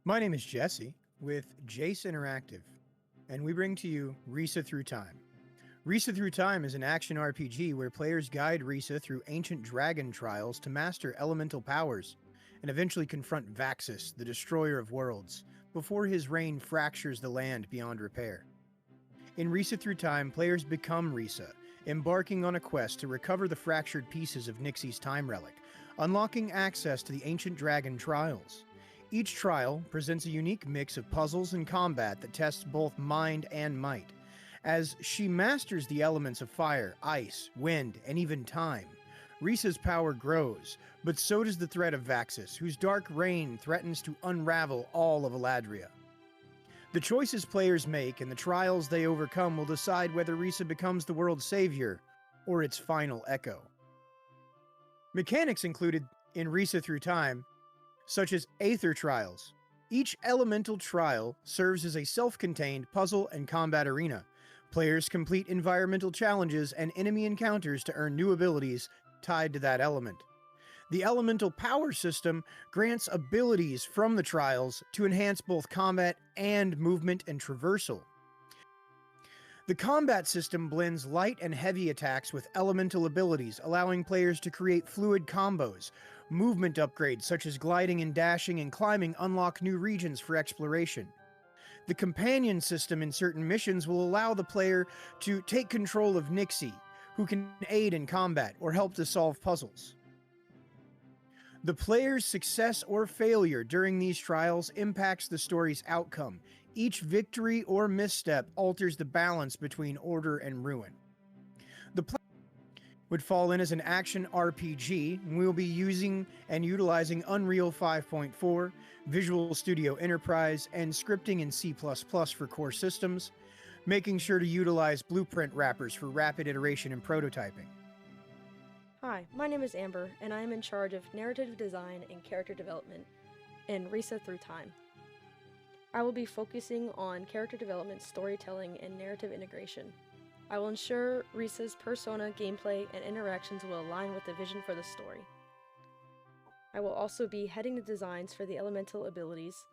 My name is Jesse with Jace Interactive, and we bring to you Ryssa Through Time. Ryssa Through Time is an action RPG where players guide Ryssa through ancient dragon trials to master elemental powers and eventually confront Vaxus, the destroyer of worlds, before his reign fractures the land beyond repair. In Ryssa Through Time, players become Ryssa, embarking on a quest to recover the fractured pieces of Nixie's time relic, unlocking access to the ancient dragon trials. Each trial presents a unique mix of puzzles and combat that tests both mind and might. As she masters the elements of fire, ice, wind, and even time, Ryssa's power grows, but so does the threat of Vaxus, whose dark reign threatens to unravel all of Eladria. The choices players make and the trials they overcome will decide whether Ryssa becomes the world's savior or its final echo. Mechanics included in Ryssa Through Time, such as Aether Trials. Each elemental trial serves as a self-contained puzzle and combat arena. Players complete environmental challenges and enemy encounters to earn new abilities tied to that element. The elemental power system grants abilities from the trials to enhance both combat and movement and traversal. The combat system blends light and heavy attacks with elemental abilities, allowing players to create fluid combos. Movement upgrades such as gliding and dashing and climbing unlock new regions for exploration. The companion system in certain missions will allow the player to take control of Nixie, who can aid in combat or help to solve puzzles. The player's success or failure during these trials impacts the story's outcome. Each victory or misstep alters the balance between order and ruin. The player would fall in as an action RPG, and we will be using and utilizing Unreal 5.4, Visual Studio Enterprise, and scripting in C++ for core systems, making sure to utilize blueprint wrappers for rapid iteration and prototyping. Hi, my name is Amber, and I am in charge of narrative design and character development in Ryssa Through Time. I will be focusing on character development, storytelling, and narrative integration. I will ensure Ryssa's persona, gameplay, and interactions will align with the vision for the story. I will also be heading the designs for the elemental abilities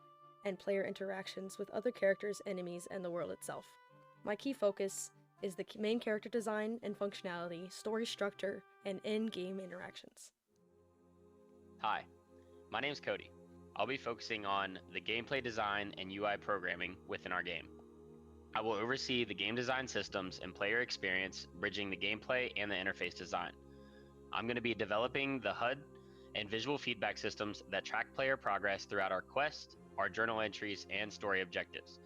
and player interactions with other characters, enemies, and the world itself. My key focus is the main character design and functionality, story structure, and in-game interactions. Hi, my name's Cody. I'll be focusing on the gameplay design and UI programming within our game. I will oversee the game design systems and player experience, bridging the gameplay and the interface design. I'm going to be developing the HUD and visual feedback systems that track player progress throughout our quest, our journal entries, and story objectives.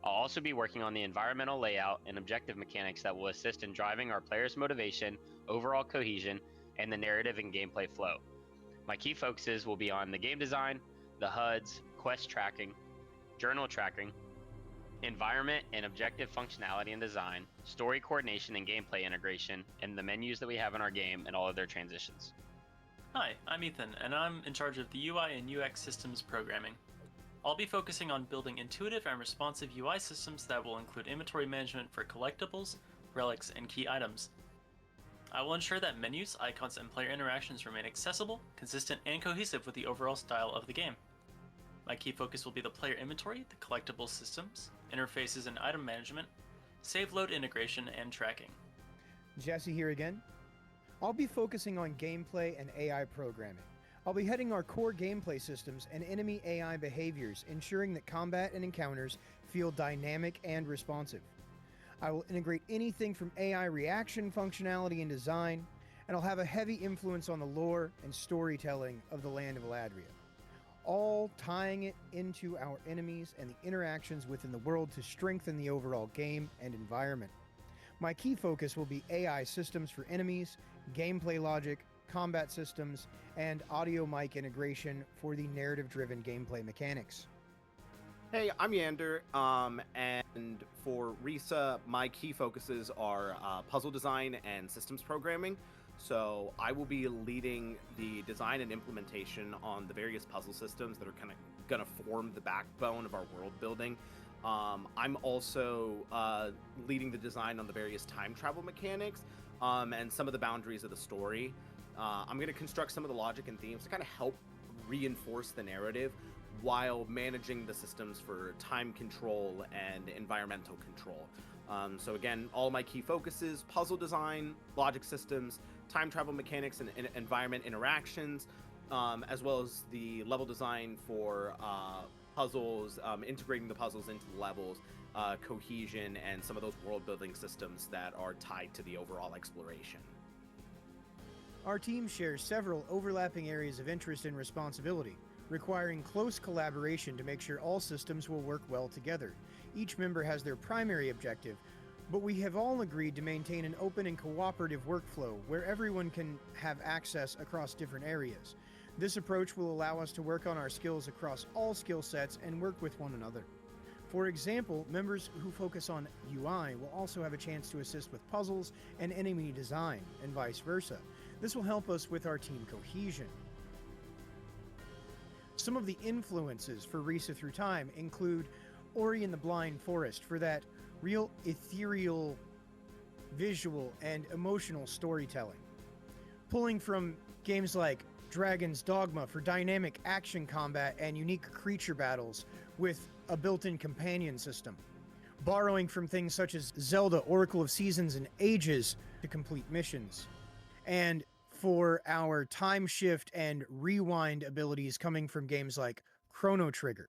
I'll also be working on the environmental layout and objective mechanics that will assist in driving our players' motivation, overall cohesion, and the narrative and gameplay flow. My key focuses will be on the game design, the HUDs, quest tracking, journal tracking, environment and objective functionality and design, story coordination and gameplay integration, and the menus that we have in our game and all of their transitions. Hi, I'm Ethan, and I'm in charge of the UI and UX systems programming. I'll be focusing on building intuitive and responsive UI systems that will include inventory management for collectibles, relics, and key items. I will ensure that menus, icons, and player interactions remain accessible, consistent, and cohesive with the overall style of the game. My key focus will be the player inventory, the collectible systems, interfaces and item management, save load integration, and tracking. Jesse here again. I'll be focusing on gameplay and AI programming. I'll be heading our core gameplay systems and enemy AI behaviors, ensuring that combat and encounters feel dynamic and responsive. I will integrate anything from AI reaction functionality and design, and I'll have a heavy influence on the lore and storytelling of the land of Eladria, all tying it into our enemies and the interactions within the world to strengthen the overall game and environment. My key focus will be AI systems for enemies, gameplay logic, combat systems, and audio mic integration for the narrative-driven gameplay mechanics. Hey, I'm Yander, and for Ryssa, my key focuses are puzzle design and systems programming. So I will be leading the design and implementation on the various puzzle systems that are kind of going to form the backbone of our world building. I'm also leading the design on the various time travel mechanics and some of the boundaries of the story. I'm going to construct some of the logic and themes to kind of help reinforce the narrative, while managing the systems for time control and environmental control. So again, all my key focuses: puzzle design, logic systems, time travel mechanics, and environment interactions, as well as the level design for puzzles, integrating the puzzles into the levels, cohesion, and some of those world building systems that are tied to the overall exploration. Our team shares several overlapping areas of interest and responsibility, requiring close collaboration to make sure all systems will work well together. Each member has their primary objective, but we have all agreed to maintain an open and cooperative workflow where everyone can have access across different areas. This approach will allow us to work on our skills across all skill sets and work with one another. For example, members who focus on UI will also have a chance to assist with puzzles and enemy design, and vice versa. This will help us with our team cohesion. Some of the influences for Ryssa Through Time include Ori and the Blind Forest for that real ethereal, visual, and emotional storytelling. Pulling from games like Dragon's Dogma for dynamic action combat and unique creature battles with a built-in companion system. Borrowing from things such as Zelda Oracle of Seasons and Ages to complete missions. And for our time shift and rewind abilities coming from games like Chrono Trigger.